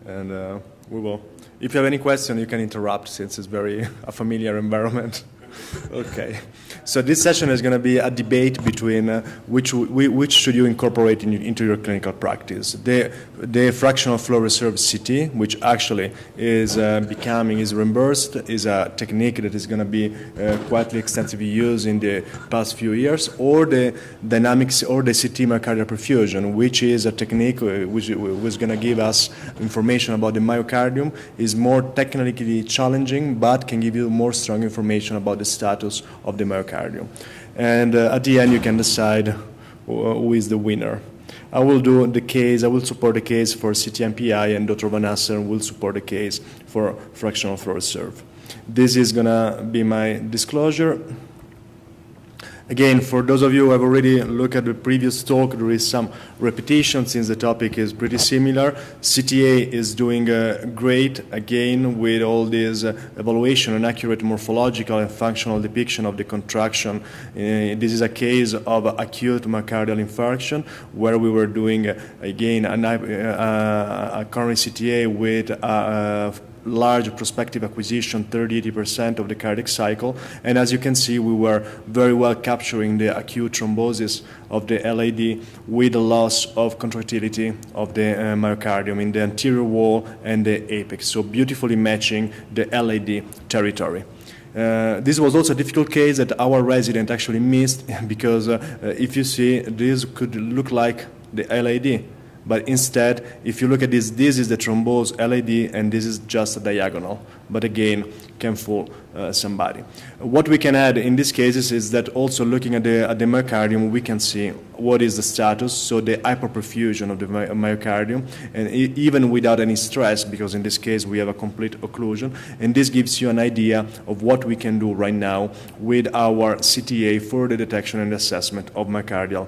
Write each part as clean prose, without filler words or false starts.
And we will. If you have any question, you can interrupt since it's very a familiar environment. Okay. So this session is going to be a debate between which should you incorporate into your clinical practice. The fractional flow reserve CT, which actually is reimbursed, is a technique that is going to be quite extensively used in the past few years, or the dynamics or the CT myocardial perfusion, which is a technique which was going to give us information about the myocardium, is more technically challenging, but can give you more strong information about the status of the myocardium. And at the end, you can decide who is the winner. I will do the case, I will support the case for CT MPI, and Dr. VanAssen will support the case for fractional flow reserve. This is going to be my disclosure. Again, for those of you who have already looked at the previous talk, there is some repetition since the topic is pretty similar. CTA is doing great, again, with all this evaluation and accurate morphological and functional depiction of the contraction. This is a case of acute myocardial infarction where we were doing, again, a coronary CTA with large prospective acquisition, 30-80% of the cardiac cycle. And as you can see, we were very well capturing the acute thrombosis of the LAD with the loss of contractility of the myocardium in the anterior wall and the apex. So beautifully matching the LAD territory. This was also a difficult case that our resident actually missed because if you see, this could look like the LAD. But instead, if you look at this, this is the thrombosed LAD, and this is just a diagonal. But again, can fool somebody. What we can add in these cases is that also looking at the myocardium, we can see what is the status, so the hyperperfusion of the myocardium, and even without any stress, because in this case we have a complete occlusion, and this gives you an idea of what we can do right now with our CTA for the detection and assessment of myocardial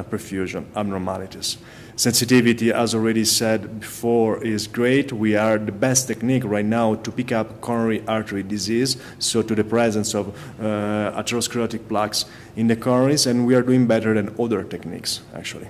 perfusion abnormalities. Sensitivity, as already said before, is great. We are the best technique right now to pick up coronary artery disease, so to the presence of atherosclerotic plaques in the coronaries, and we are doing better than other techniques, actually.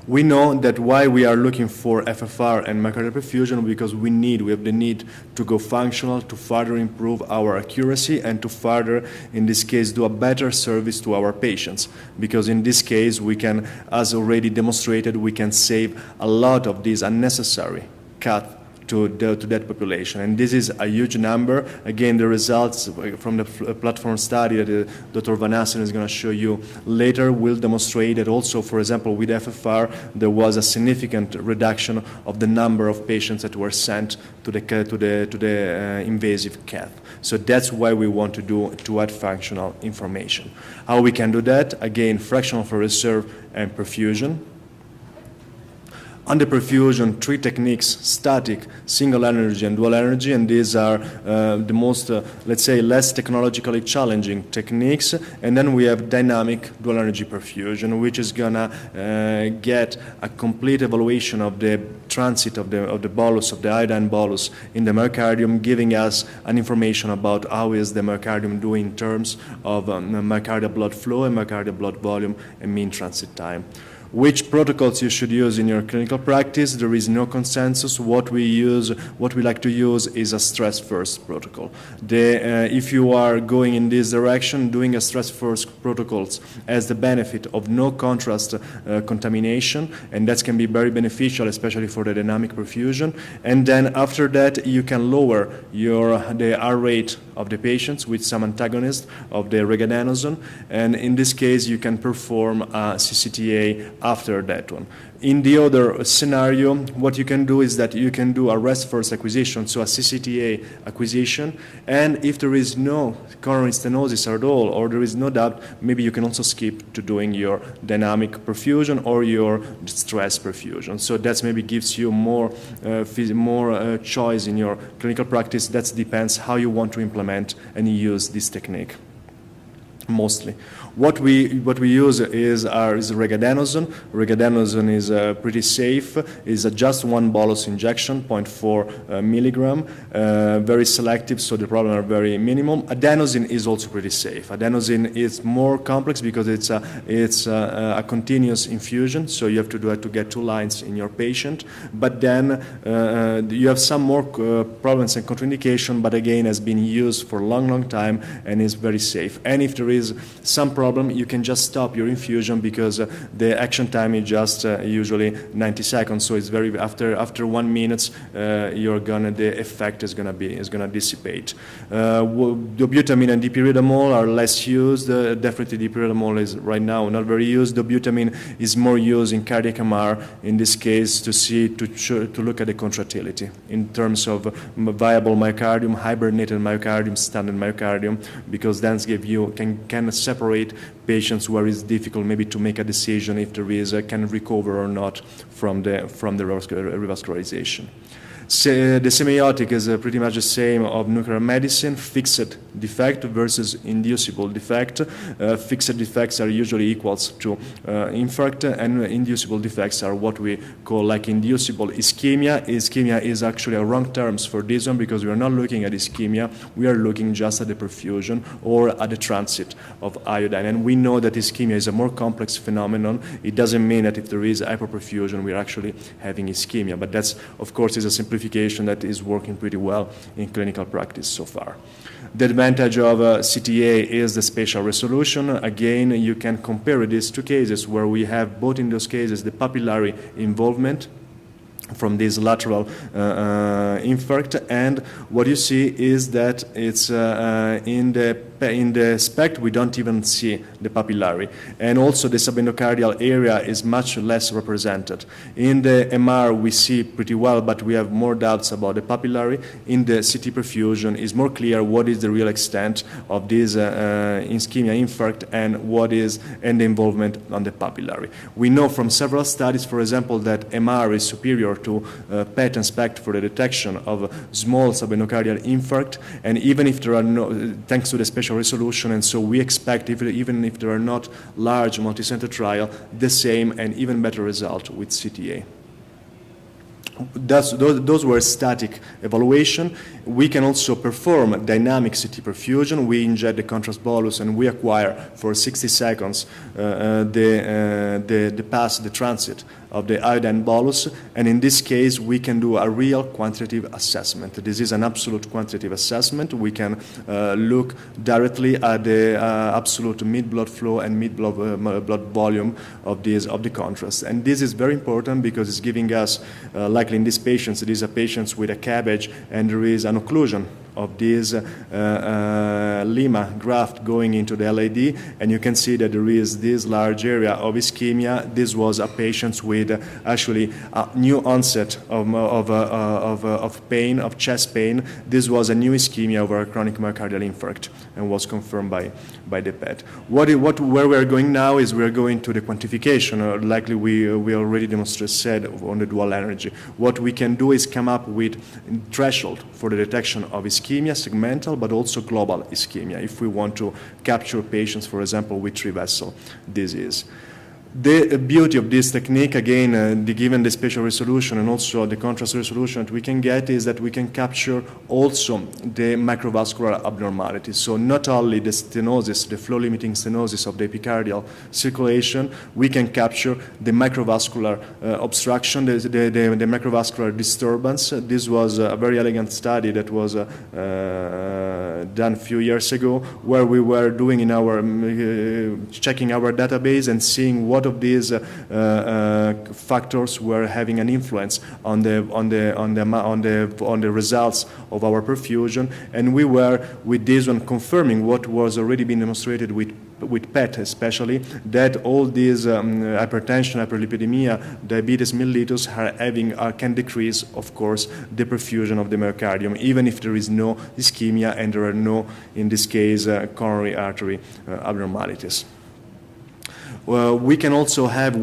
We know that why we are looking for FFR and myocardial perfusion, because we have the need to go functional, to further improve our accuracy, and to further, in this case, do a better service to our patients. Because in this case, we can, as already demonstrated, we can save a lot of these unnecessary cuts to that population. And this is a huge number. Again, the results from the platform study that Dr. VanAssen is going to show you later will demonstrate that also, for example, with FFR, there was a significant reduction of the number of patients that were sent to the invasive cath. So that's why we want to add functional information. How we can do that? Again, fractional flow reserve and perfusion. Under perfusion, three techniques: static, single energy, and dual energy, and these are the most, let's say, less technologically challenging techniques. And then we have dynamic dual energy perfusion, which is gonna get a complete evaluation of the transit of the bolus, of the iodine bolus in the myocardium, giving us an information about how is the myocardium doing in terms of myocardial blood flow and myocardial blood volume and mean transit time. Which protocols you should use in your clinical practice? There is no consensus. What we like to use is a stress-first protocol. If you are going in this direction, doing a stress-first protocols has the benefit of no contrast contamination, and that can be very beneficial, especially for the dynamic perfusion. And then after that, you can lower the R rate of the patients with some antagonist of the regadenoson, and in this case, you can perform a CCTA after that one. In the other scenario, what you can do is that you can do a rest-first acquisition, so a CCTA acquisition, and if there is no coronary stenosis at all, or there is no doubt, maybe you can also skip to doing your dynamic perfusion or your stress perfusion. So that maybe gives you more choice in your clinical practice. That depends how you want to implement and use this technique. mostly. What we use is regadenosine. Regadenosine is pretty safe. It's just one bolus injection, 0.4 milligram, very selective, so the problem are very minimum. Adenosine is also pretty safe. Adenosine is more complex because it's a continuous infusion, so you have to do it to get 2 lines in your patient. But then you have some more problems and contraindication, but again has been used for a long time and is very safe. And if there is some problem, you can just stop your infusion because the action time is just usually 90 seconds. So it's very after 1 minute, the effect is gonna dissipate. Dobutamine and dipyridamole are less used. Definitely dipyridamole is right now not very used. Dobutamine is more used in cardiac MR in this case to look at the contractility in terms of viable myocardium, hibernated myocardium, standard myocardium, because then can separate patients where it's difficult maybe to make a decision if there is can recover or not from the revascularization. The semiotic is pretty much the same of nuclear medicine, fixed defect versus inducible defect. Fixed defects are usually equals to infarct, and inducible defects are what we call like inducible ischemia. Ischemia is actually a wrong terms for this one because we are not looking at ischemia, we are looking just at the perfusion or at the transit of iodine. And we know that ischemia is a more complex phenomenon. It doesn't mean that if there is hyperperfusion, we're actually having ischemia, but that's, of course, is a simplification that is working pretty well in clinical practice so far. The advantage of CTA is the spatial resolution. Again, you can compare these 2 cases where we have both in those cases the papillary involvement from this lateral infarct, and what you see is that it's in the SPECT we don't even see the papillary, and also the subendocardial area is much less represented. In the MR we see pretty well, but we have more doubts about the papillary. In the CT perfusion is more clear what is the real extent of this ischemia infarct and the involvement on the papillary. We know from several studies, for example, that MR is superior to PET and SPECT for the detection of small subendocardial infarct, and even if there are no, thanks to the spatial resolution, and so we expect, even if there are not large multi-center trial, the same and even better result with CTA. Those were static evaluation. We can also perform dynamic CT perfusion. We inject the contrast bolus and we acquire for 60 seconds the transit of the iodine bolus, and in this case we can do a real quantitative assessment. This is an absolute quantitative assessment. We can look directly at the absolute mid-blood flow and mid-blood volume of the contrast, and this is very important because it's giving us, likely in these patients, these are patients with a cabbage and there is an occlusion of this lima graft going into the LAD, and you can see that there is this large area of ischemia. This was a patient with actually a new onset of pain, of chest pain. This was a new ischemia over a chronic myocardial infarct and was confirmed by the PET. Where we are going now is we are going to the quantification, likely we already said on the dual energy. What we can do is come up with threshold for the detection of ischemia, segmental, but also global ischemia, if we want to capture patients, for example, with 3-vessel disease. The beauty of this technique, again, given the spatial resolution and also the contrast resolution that we can get, is that we can capture also the microvascular abnormalities. So not only the stenosis, the flow-limiting stenosis of the epicardial circulation, we can capture the microvascular obstruction, the microvascular disturbance. This was a very elegant study that was done a few years ago, where we were doing in our checking our database and seeing what of these factors were having an influence on the results of our perfusion, and we were with this one confirming what was already been demonstrated with PET, especially that all these hypertension, hyperlipidemia, diabetes mellitus can decrease, of course, the perfusion of the myocardium, even if there is no ischemia and there are no, in this case, coronary artery abnormalities. we can also have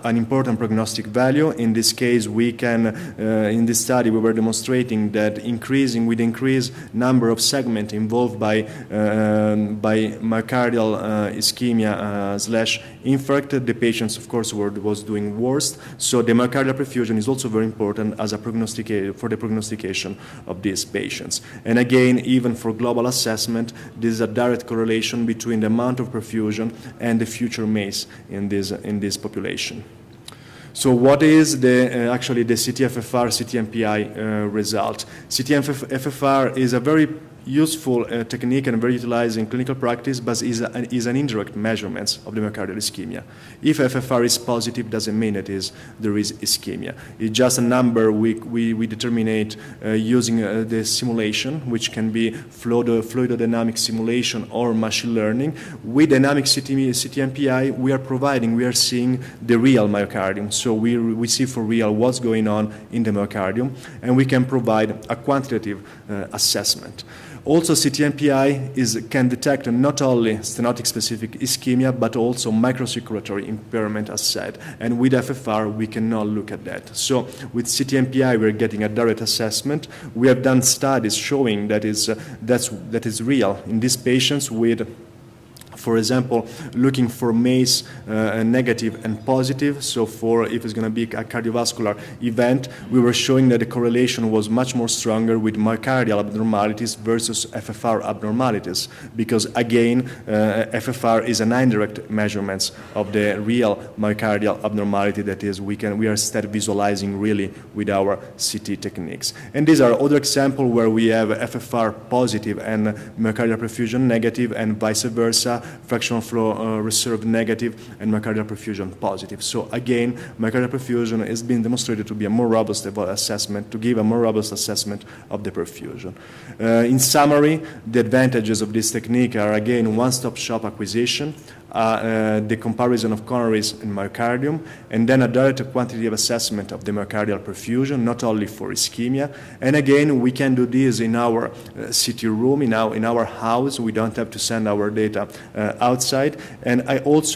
an important prognostic value. In this case, we can, in this study, we were demonstrating that with increased number of segments involved by myocardial ischemia / infarct, the patients, of course, was doing worse. So the myocardial perfusion is also very important as a for the prognostication of these patients. And again, even for global assessment, there is a direct correlation between the amount of perfusion and the future MACE in this population. So what is actually the CT FFR, CT MPI result? CT FFR is a very useful technique and very utilized in clinical practice, but is an indirect measurement of the myocardial ischemia. If FFR is positive, doesn't mean there is ischemia. It's just a number we determine using the simulation, which can be fluidodynamic simulation or machine learning. With dynamic CT MPI, we are seeing the real myocardium. So we see for real what's going on in the myocardium, and we can provide a quantitative assessment. Also, CT MPI can detect not only stenotic-specific ischemia, but also microcirculatory impairment, as said. And with FFR, we cannot look at that. So with CT MPI, we're getting a direct assessment. We have done studies showing that is real in these patients with, for example, looking for MACE negative and positive. So if it's going to be a cardiovascular event, we were showing that the correlation was much more stronger with myocardial abnormalities versus FFR abnormalities, because again, FFR is an indirect measurement of the real myocardial abnormality. That is, we are instead visualizing really with our CT techniques. And these are other examples where we have FFR positive and myocardial perfusion negative, and vice versa. Fractional flow reserve negative and myocardial perfusion positive. So again, myocardial perfusion has been demonstrated to be a more robust assessment, to give a more robust assessment of the perfusion. In summary, the advantages of this technique are again one-stop shop acquisition, the comparison of coronaries and myocardium, and then a direct quantitative assessment of the myocardial perfusion, not only for ischemia. And again, we can do this in our CT room, in our house. We don't have to send our data outside. And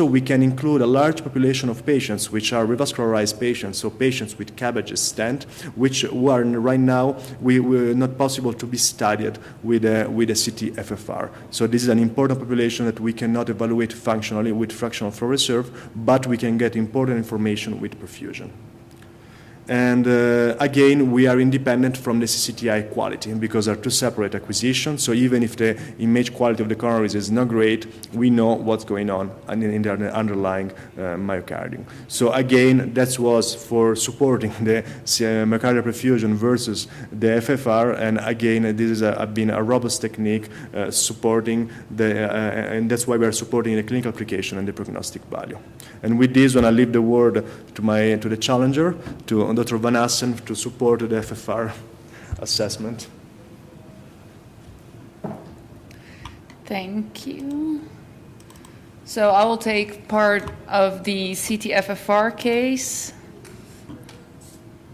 we can include a large population of patients which are revascularized patients, so patients with CABG stent, which are right now not possible to be studied with a CT FFR. So this is an important population that we cannot evaluate functionally with fractional flow reserve, but we can get important information with perfusion. And again, we are independent from the CCTI quality because they're two separate acquisitions. So even if the image quality of the coronaries is not great, we know what's going on in the underlying myocardium. So again, that was for supporting the myocardial perfusion versus the FFR. And again, this has been a robust technique supporting and that's why we are supporting the clinical application and the prognostic value. And with this, when I leave the word to the challenger, to Dr. VanAssen, to support the FFR assessment. Thank you. So I will take part of the CT FFR case.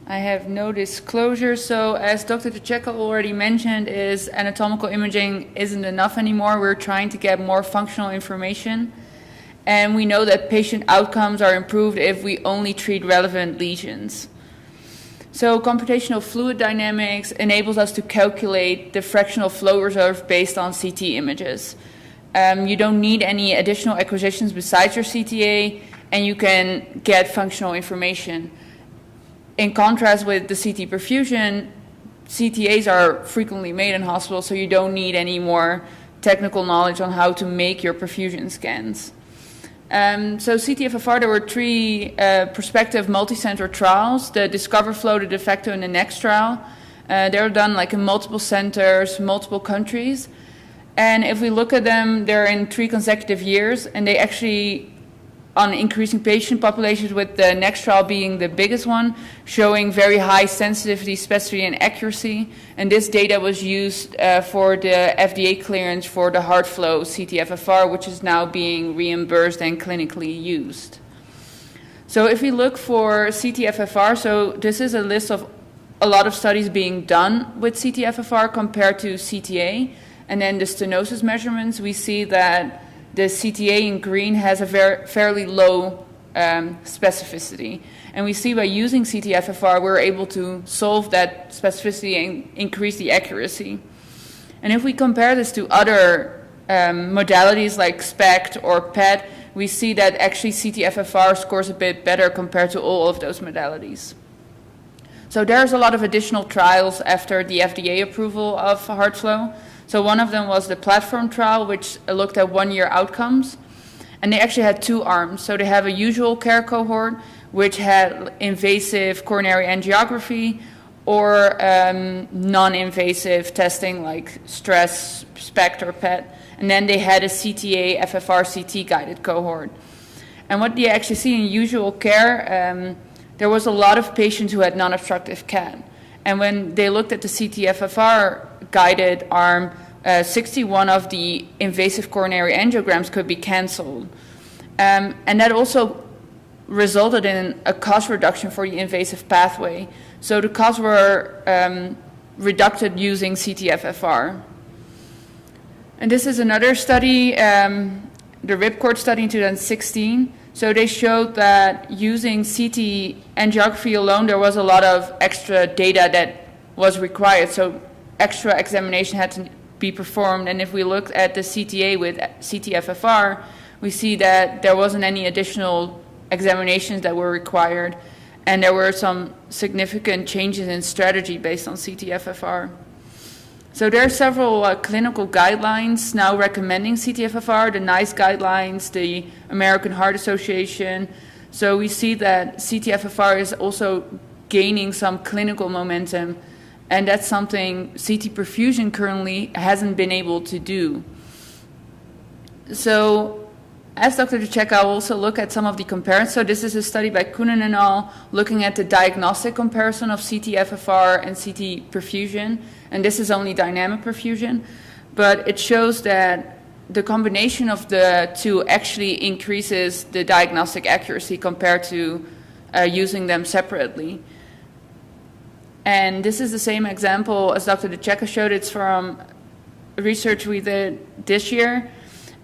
I have no disclosure. So as Dr. DeCecco already mentioned, is anatomical imaging isn't enough anymore. We're trying to get more functional information. And we know that patient outcomes are improved if we only treat relevant lesions. So computational fluid dynamics enables us to calculate the fractional flow reserve based on CT images. You don't need any additional acquisitions besides your CTA, and you can get functional information. In contrast with the CT perfusion, CTAs are frequently made in hospitals, so you don't need any more technical knowledge on how to make your perfusion scans. So CT FFR, there were three prospective multi-center trials, the Discover Flow, the DeCecco, and the Next trial. They're done like in multiple centers, multiple countries. And if we look at them, they're in 3 consecutive years, and they actually, on increasing patient populations, with the Next trial being the biggest one, showing very high sensitivity, specificity, and accuracy. And this data was used for the FDA clearance for the HeartFlow CT FFR, which is now being reimbursed and clinically used. So if we look for CT FFR, so this is a list of a lot of studies being done with CT FFR compared to CTA. And then the stenosis measurements, we see that the CTA in green has a fairly low specificity. And we see by using CT-FFR, we're able to solve that specificity and increase the accuracy. And if we compare this to other modalities like SPECT or PET, we see that actually CT-FFR scores a bit better compared to all of those modalities. So there's a lot of additional trials after the FDA approval of HeartFlow. So one of them was the platform trial, which looked at 1-year outcomes. And they actually had 2 arms. So they have a usual care cohort, which had invasive coronary angiography, or non-invasive testing like stress, SPECT, or PET. And then they had a CTA FFR-CT guided cohort. And what you actually see in usual care, there was a lot of patients who had non-obstructive CAT. And when they looked at the CT-FFR guided arm, 61 of the invasive coronary angiograms could be canceled. And that also resulted in a cost reduction for the invasive pathway. So the costs were reduced using CT-FFR. And this is another study, the Ripcord study in 2016. So they showed that using CT angiography alone, there was a lot of extra data that was required. So extra examination had to be performed. And if we looked at the CTA with CT-FFR, we see that there wasn't any additional examinations that were required. And there were some significant changes in strategy based on CT-FFR. So there are several clinical guidelines now recommending CT-FFR, the NICE guidelines, the American Heart Association. So we see that CT-FFR is also gaining some clinical momentum, and that's something CT perfusion currently hasn't been able to do. So as Dr. DeCecco, will also look at some of the comparisons. So this is a study by Kuhnen and al. Looking at the diagnostic comparison of CT-FFR and CT perfusion. And this is only dynamic perfusion. But it shows that the combination of the two actually increases the diagnostic accuracy compared to using them separately. And this is the same example as Dr. DeCecco showed. It's from research we did this year.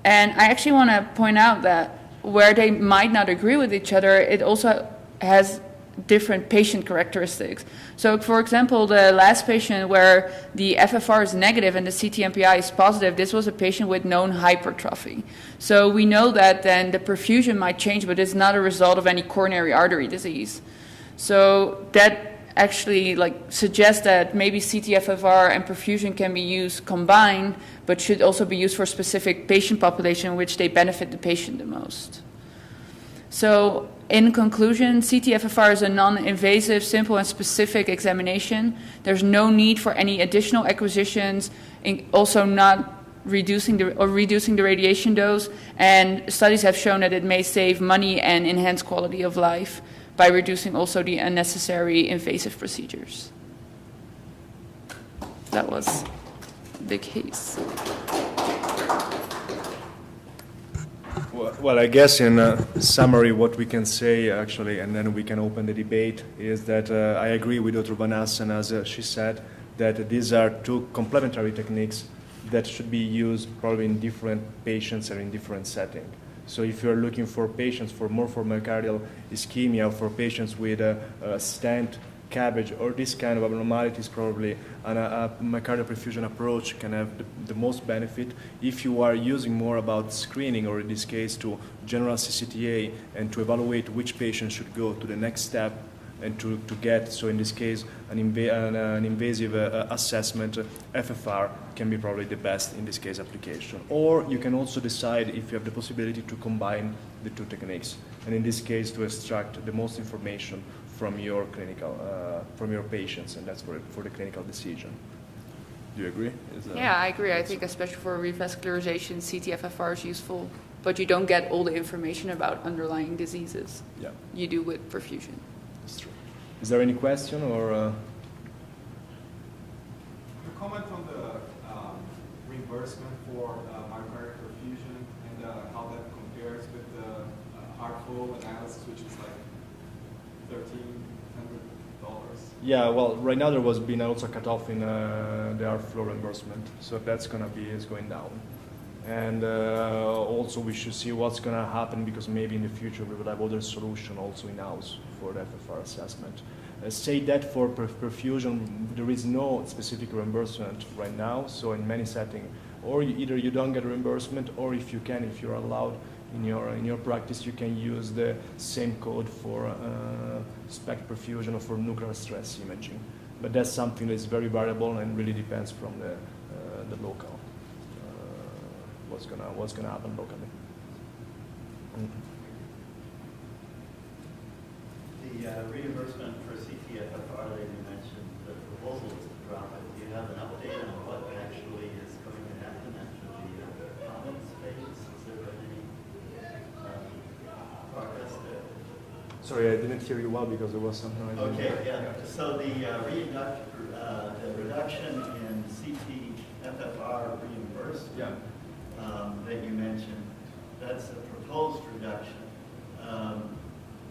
And I actually want to point out that where they might not agree with each other, it also has different patient characteristics. So, for example, the last patient where the FFR is negative and the CT MPI is positive, this was a patient with known hypertrophy. So we know that then the perfusion might change, but it's not a result of any coronary artery disease. So that actually suggests that maybe CT-FFR and perfusion can be used combined, but should also be used for a specific patient population in which they benefit the patient the most. So in conclusion, CT-FFR is a non-invasive, simple, and specific examination. There's no need for any additional acquisitions, also not reducing the radiation dose, and studies have shown that it may save money and enhance quality of life by reducing also the unnecessary invasive procedures. That was the case. Well, I guess in summary, what we can say actually, and then we can open the debate, is that I agree with Dr. VanAssen, as she said, that these are two complementary techniques that should be used probably in different patients and in different settings. So if you're looking for patients for myocardial ischemia, or for patients with a stent, cabbage, or this kind of abnormalities, probably a myocardial perfusion approach can have the most benefit. If you are using more about screening, or in this case to general CCTA, and to evaluate which patient should go to the next step and to get, so in this case, an invasive assessment, FFR can be probably the best in this case application. Or you can also decide if you have the possibility to combine the two techniques, and in this case to extract the most information from your clinical, from your patients, and that's for the clinical decision. Do you agree? Yeah, I agree. I think especially for revascularization, CT-FFR is useful, but you don't get all the information about underlying diseases. Yeah. You do with perfusion. That's true. Is there any question or? Your comment on the reimbursement for myocardial perfusion and how that compares with the HeartFlow analysis, which is like $1,300. Yeah, well, right now there was been also cut off in the HeartFlow reimbursement, so that's going down. And also we should see what's going to happen, because maybe in the future we will have other solution also in-house for the FFR assessment. Say that for perfusion, there is no specific reimbursement right now, so in many settings, or either you don't get reimbursement, or if you can, if you're allowed in your practice, you can use the same code for SPECT perfusion or for nuclear stress imaging. But that's something that's very variable and really depends from the local, what's gonna happen locally. The reimbursement for CT FFR that you mentioned, the proposal is to drop it. Do you have an update on what actually is going to happen after the comments phase? Has there been any progress there? Sorry, I didn't hear you well because there was some noise. Okay, yeah. So the reduction in CT FFR reimbursement that you mentioned, that's a proposed reduction.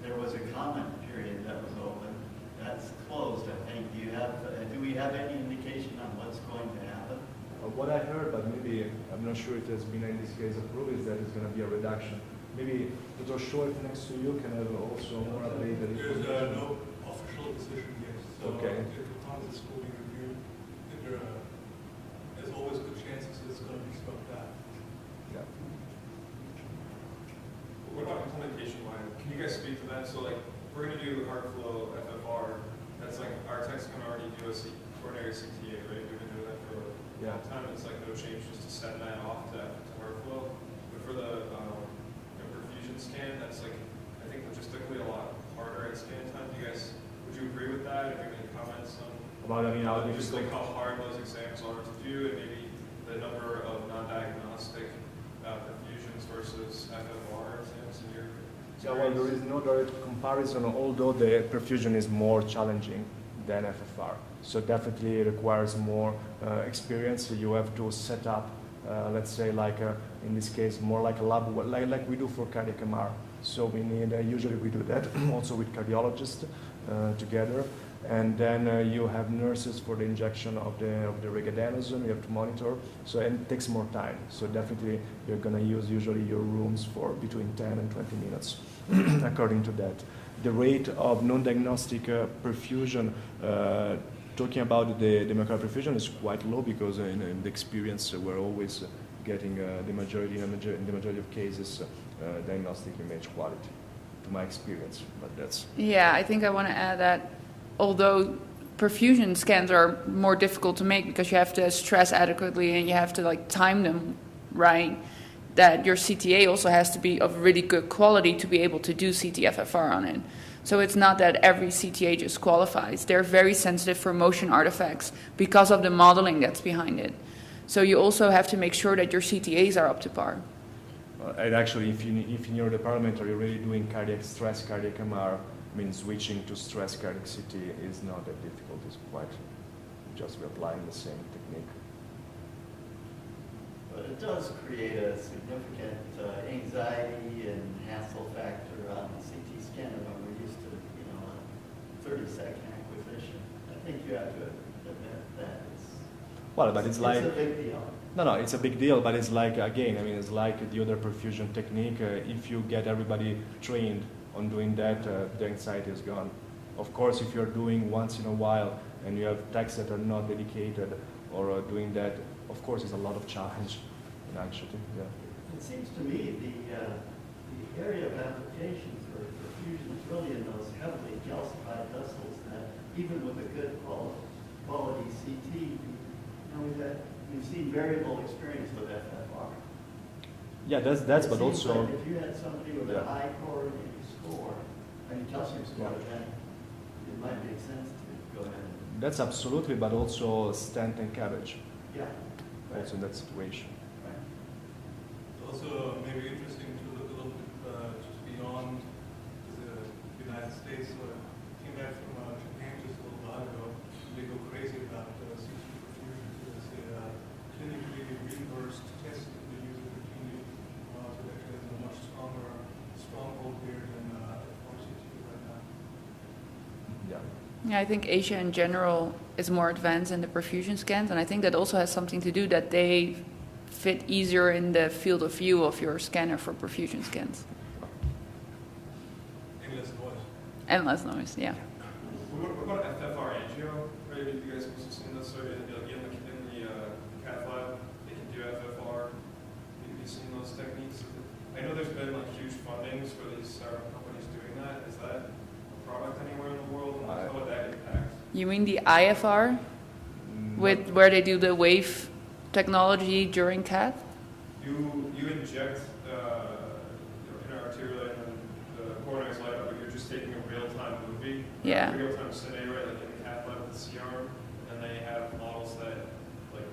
There was a comment period that was open. That's closed, I think. Do we have any indication on what's going to happen? What I heard, but maybe I'm not sure if there's been in this case approved, is that it's going to be a reduction. Maybe Dr. Short next to you can have also more updated information. There's no official decision yet, so okay. the components will be reviewed. There's always good chances it's going to be scoped out. Yeah. What about implementation line? Can you guys speak to that? So like, we're going to do heart flow FFR. That's like, our techs can already do a coronary CTA, right? We've been doing that for a long time. It's like no change just to send that off to heart flow. But for the perfusion scan, that's like, I think logistically a lot harder at scan time. Do you guys, would you agree with that? Have you any comments on about, I mean, how just like how hard those exams are to do, and maybe the number of non-diagnostic perfusions versus FFR exams in your experience? Yeah, well, there is no direct comparison, although the perfusion is more challenging than FFR. So definitely it requires more experience. So you have to set up, let's say, like in this case, more like a lab, like we do for cardiac MR. So we need, usually we do that also with cardiologists together. And then you have nurses for the injection of the adenosine. You have to monitor, so and it takes more time. So definitely you're going to use usually your rooms for between 10 and 20 minutes, according to that. The rate of non-diagnostic perfusion, talking about the myocardial perfusion, is quite low because in the experience we're always getting the majority of cases diagnostic image quality, to my experience. But that's I think I want to add that. Although perfusion scans are more difficult to make because you have to stress adequately and you have to like time them right, that your CTA also has to be of really good quality to be able to do CT FFR on it. So it's not that every CTA just qualifies. They're very sensitive for motion artifacts because of the modeling that's behind it. So you also have to make sure that your CTAs are up to par. And actually, if in your department are you really doing cardiac stress, cardiac MR, means switching to stress cardiac CT is not that difficult. It's quite just applying the same technique. But it does create a significant anxiety and hassle factor on the CT scanner when we're used to, a 30-second acquisition. I think you have to admit that it's a big deal. No, it's a big deal, but it's like, again, I mean, it's like the other perfusion technique. If you get everybody trained on doing that, the anxiety is gone. Of course, if you're doing once in a while and you have techs that are not dedicated or doing that, of course, it's a lot of challenge, actually. Yeah. It seems to me the area of application for perfusion is really in those heavily calcified vessels that even with a good quality CT, we've seen variable experience with FFR. Yeah, that's but also like if you had somebody with a high core score, calcium score, then it might make sense to go ahead. That's absolutely, but also stent and cabbage. Yeah. Also in that situation. Right. It's also maybe interesting to look a little bit just beyond the United States. So I came back from Japan just a little while ago. They go crazy about CT perfusion. It's a clinically reimbursed test that they use it routinely. So it actually has a much stronger stronghold here than FFR-CT right now. Yeah, I think Asia in general is more advanced in the perfusion scans, and I think that also has something to do that they fit easier in the field of view of your scanner for perfusion scans. And less noise. And less noise, yeah. What about FFR angio? Right? You guys must have seen this. So in the cath lab, they can do FFR. Have you seen those techniques? I know there's been like huge fundings for these startup companies doing that. Is that a product anywhere in the world? And how would that impact? You mean the IFR, with where they do the wave technology during cath? You inject interarterial and the coronaries light up, but you're just taking a real-time movie, Yeah. real-time scenario, right, like in the cath lab with the C-arm, and they have models that like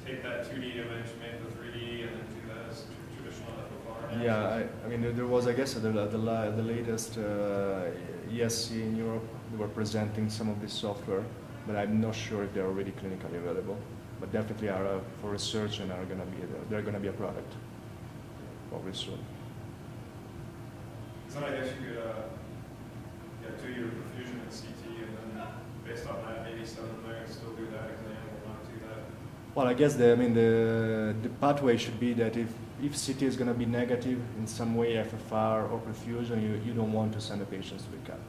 take that 2D image, make the 3D, and then do that as traditional FFR. Yeah, I mean, there was, I guess, the latest ESC in Europe, they were presenting some of this software, but I'm not sure if they're already clinically available. But definitely are for research and they're going to be a product probably soon. So I guess you could do your perfusion and CT, and then based on that, maybe send them there and still do that exam or not do that. Well, I guess the pathway should be that if CT is going to be negative in some way, FFR or perfusion, you don't want to send the patients to the cath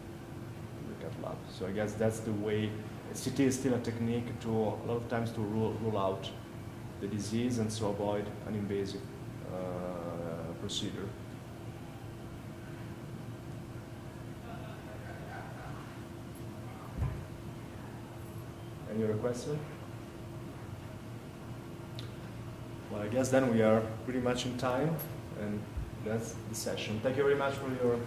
lab. So I guess that's the way. CT is still a technique to a lot of times to rule out the disease and so avoid an invasive procedure. Any other question? Well, I guess then we are pretty much in time, and that's the session. Thank you very much for your